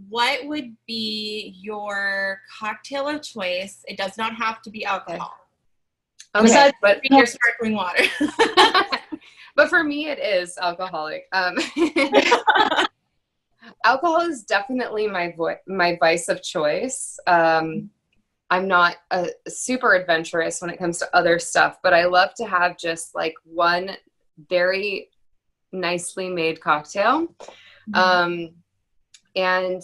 what would be your cocktail of choice? It does not have to be alcohol. Okay, besides your sparkling water. But for me, it is alcoholic. Alcohol is definitely my vice of choice. I'm not super adventurous when it comes to other stuff, but I love to have just like one very nicely made cocktail. And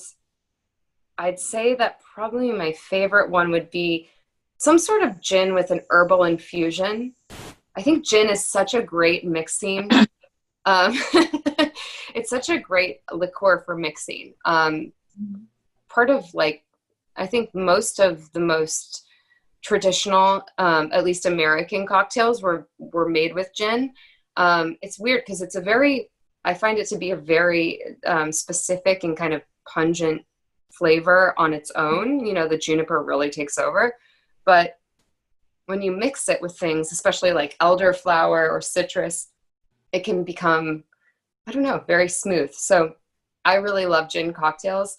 I'd say that probably my favorite one would be some sort of gin with an herbal infusion. I think gin is such a great mixing. It's such a great liqueur for mixing. Part of like, I think most of the most traditional, at least American cocktails were made with gin. It's weird because it's I find it to be a very specific and kind of pungent flavor on its own. You know, the juniper really takes over. But when you mix it with things, especially like elderflower or citrus, it can become, I don't know, very smooth. So I really love gin cocktails.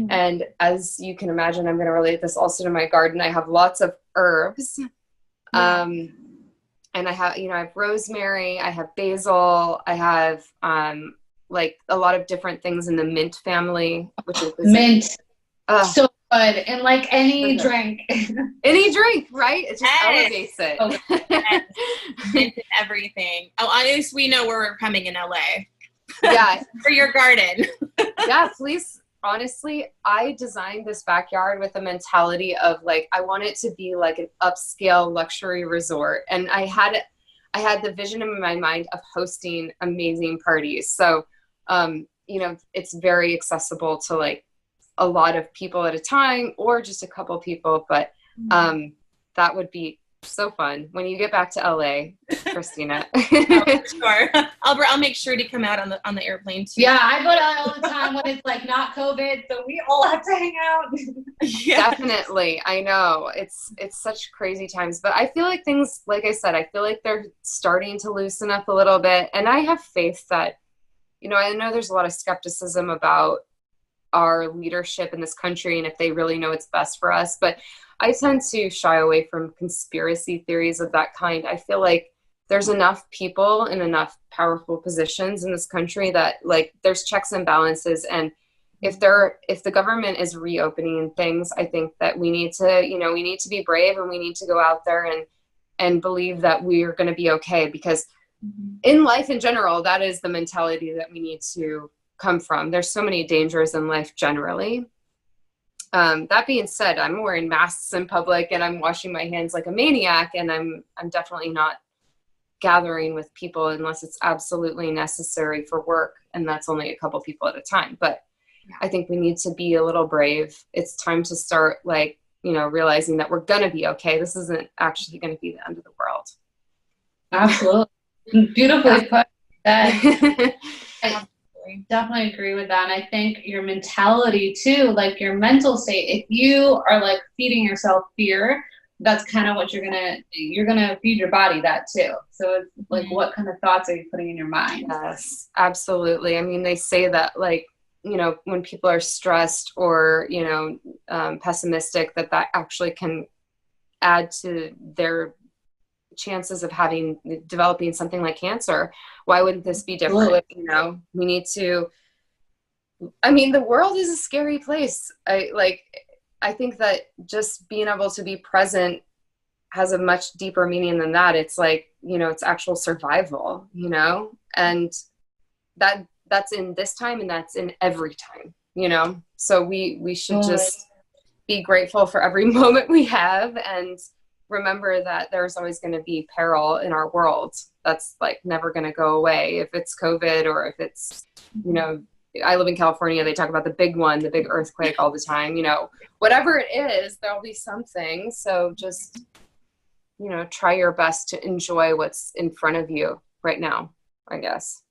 And as you can imagine, I'm going to relate this also to my garden. I have lots of herbs. And I have rosemary, I have basil, I have like a lot of different things in the mint family, which is mint. So good. And like any drink. Any drink, right? It just elevates it. Mint and everything. Oh, at least we know where we're coming in LA. Yeah. For your garden. Yeah, please. Honestly, I designed this backyard with a mentality of like, I want it to be like an upscale luxury resort. And I had the vision in my mind of hosting amazing parties. So, it's very accessible to like a lot of people at a time or just a couple people. But that would be so fun when you get back to LA, Christina. Oh, sure. I'll make sure to come out on the airplane too. Yeah, I go to LA all the time when it's like not COVID, so we all have to hang out. Yeah. Definitely. I know it's such crazy times, but I feel like things, like I said, I feel like they're starting to loosen up a little bit. And I have faith that, I know there's a lot of skepticism about our leadership in this country and if they really know what's best for us, but I tend to shy away from conspiracy theories of that kind. I feel like there's enough people in enough powerful positions in this country that like there's checks and balances. And if the government is reopening things, I think that we need to be brave and we need to go out there and believe that we are going to be okay, because in life in general, that is the mentality that we need to come from. There's so many dangers in life generally. That being said, I'm wearing masks in public and I'm washing my hands like a maniac, and I'm definitely not gathering with people unless it's absolutely necessary for work, and that's only a couple people at a time. But I think we need to be a little brave. It's time to start realizing that we're gonna be okay. This isn't actually gonna be the end of the world. Absolutely. Beautifully put. I definitely agree with that. And I think your mentality too, like your mental state, if you are like feeding yourself fear, that's kind of what you're gonna feed your body that too. So it's like, what kind of thoughts are you putting in your mind? Yes, absolutely. I mean, they say that like, when people are stressed or, pessimistic, that actually can add to their chances of developing something like cancer. Why wouldn't this be different? We need to, the world is a scary place. I think that just being able to be present has a much deeper meaning than that. It's like, it's actual survival, and that's in this time and that's in every time, so we should just be grateful for every moment we have and remember that there's always going to be peril in our world. That's like never going to go away. If it's COVID or if it's, I live in California, they talk about the big one, the big earthquake all the time, whatever it is, there'll be something. So just, try your best to enjoy what's in front of you right now, I guess.